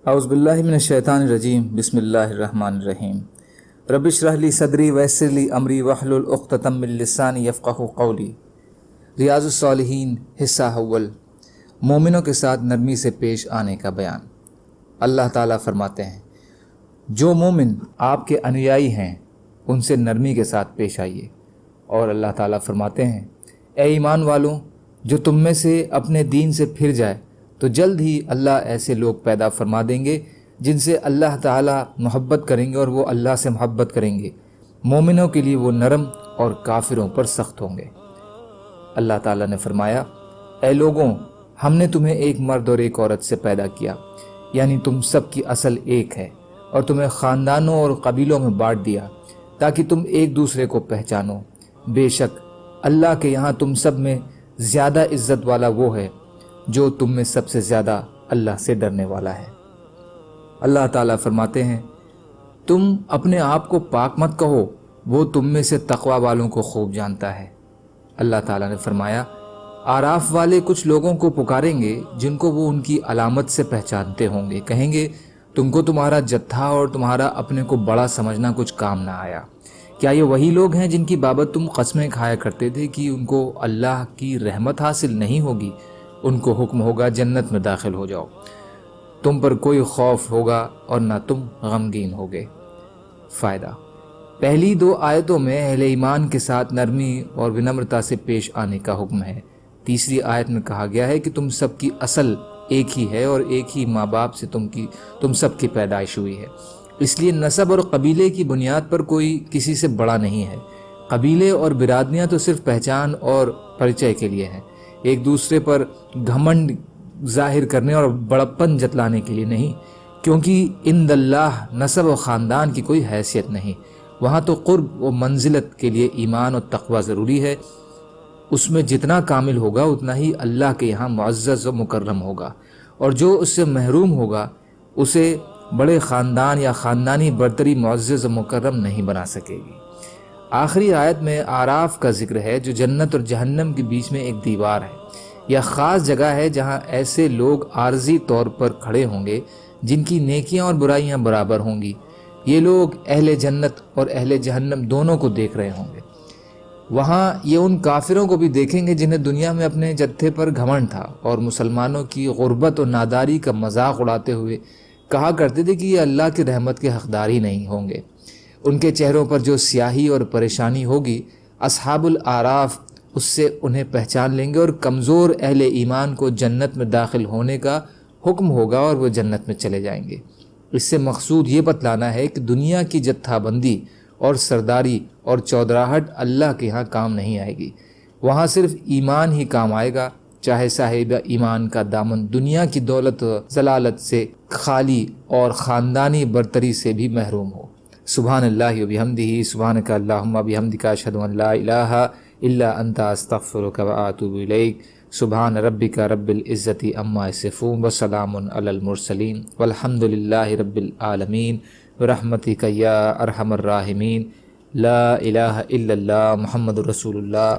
اعوذ باللہ من الشیطان الرجیم بسم اللہ الرحمن الرحیم رب اشرح لی صدری ویسر لی امری واحلل عقدۃ من لسانی یفقہوا قولی۔ ریاض الصالحین حصہ اول، مومنوں کے ساتھ نرمی سے پیش آنے کا بیان۔ اللہ تعالیٰ فرماتے ہیں، جو مومن آپ کے انویائی ہیں ان سے نرمی کے ساتھ پیش آئیے۔ اور اللہ تعالیٰ فرماتے ہیں، اے ایمان والوں، جو تم میں سے اپنے دین سے پھر جائے تو جلد ہی اللہ ایسے لوگ پیدا فرما دیں گے جن سے اللہ تعالیٰ محبت کریں گے اور وہ اللہ سے محبت کریں گے۔ مومنوں کے لیے وہ نرم اور کافروں پر سخت ہوں گے۔ اللہ تعالیٰ نے فرمایا، اے لوگوں، ہم نے تمہیں ایک مرد اور ایک عورت سے پیدا کیا، یعنی تم سب کی اصل ایک ہے، اور تمہیں خاندانوں اور قبیلوں میں بانٹ دیا تاکہ تم ایک دوسرے کو پہچانو۔ بے شک اللہ کے یہاں تم سب میں زیادہ عزت والا وہ ہے جو تم میں سب سے زیادہ اللہ سے ڈرنے والا ہے۔ اللہ تعالیٰ فرماتے ہیں، تم اپنے آپ کو پاک مت کہو، وہ تم میں سے تقوی والوں کو خوب جانتا ہے۔ اللہ تعالیٰ نے فرمایا، آراف والے کچھ لوگوں کو پکاریں گے جن کو وہ ان کی علامت سے پہچانتے ہوں گے، کہیں گے تم کو تمہارا جتھا اور تمہارا اپنے کو بڑا سمجھنا کچھ کام نہ آیا۔ کیا یہ وہی لوگ ہیں جن کی بابت تم قسمیں کھایا کرتے تھے کہ ان کو اللہ کی رحمت حاصل نہیں ہوگی؟ ان کو حکم ہوگا جنت میں داخل ہو جاؤ، تم پر کوئی خوف ہوگا اور نہ تم غمگین ہوگے۔ فائدہ، پہلی دو آیتوں میں اہل ایمان کے ساتھ نرمی اور ونمرتا سے پیش آنے کا حکم ہے۔ تیسری آیت میں کہا گیا ہے کہ تم سب کی اصل ایک ہی ہے اور ایک ہی ماں باپ سے تم سب کی پیدائش ہوئی ہے، اس لیے نسب اور قبیلے کی بنیاد پر کوئی کسی سے بڑا نہیں ہے۔ قبیلے اور برادریاں تو صرف پہچان اور پریچے کے لیے ہیں، ایک دوسرے پر گھمنڈ ظاہر کرنے اور بڑپن جتلانے کے لیے نہیں، کیونکہ عند اللہ نسب و خاندان کی کوئی حیثیت نہیں۔ وہاں تو قرب و منزلت کے لیے ایمان اور تقوی ضروری ہے، اس میں جتنا کامل ہوگا اتنا ہی اللہ کے یہاں معزز و مکرم ہوگا، اور جو اس سے محروم ہوگا اسے بڑے خاندان یا خاندانی برتری معزز و مکرم نہیں بنا سکے گی۔ آخری آیت میں آراف کا ذکر ہے، جو جنت اور جہنم کے بیچ میں ایک دیوار ہے یا خاص جگہ ہے جہاں ایسے لوگ عارضی طور پر کھڑے ہوں گے جن کی نیکیاں اور برائیاں برابر ہوں گی۔ یہ لوگ اہل جنت اور اہل جہنم دونوں کو دیکھ رہے ہوں گے۔ وہاں یہ ان کافروں کو بھی دیکھیں گے جنہیں دنیا میں اپنے جتھے پر گھمنڈ تھا اور مسلمانوں کی غربت اور ناداری کا مذاق اڑاتے ہوئے کہا کرتے تھے کہ یہ اللہ کی رحمت کے حقدار ہی نہیں ہوں گے۔ ان کے چہروں پر جو سیاہی اور پریشانی ہوگی، اصحاب الاعراف اس سے انہیں پہچان لیں گے، اور کمزور اہل ایمان کو جنت میں داخل ہونے کا حکم ہوگا اور وہ جنت میں چلے جائیں گے۔ اس سے مقصود یہ بتلانا ہے کہ دنیا کی جتھا بندی اور سرداری اور چودراہٹ اللہ کے ہاں کام نہیں آئے گی، وہاں صرف ایمان ہی کام آئے گا، چاہے صاحب ایمان کا دامن دنیا کی دولت و ضلالت سے خالی اور خاندانی برتری سے بھی محروم ہو۔ سبحان اللہ و بحمدہ، سبحانک اللہم و بحمدک، اشہد ان لا الہ الا انت، استغفرک و اتوب الیک۔ سبحان ربک رب العزت عما یصفون وسلام علی المرسلین والحمد للہ رب العالمین برحمتک یا ارحم الراحمین۔ لا الہ الا اللہ محمد رسول اللہ۔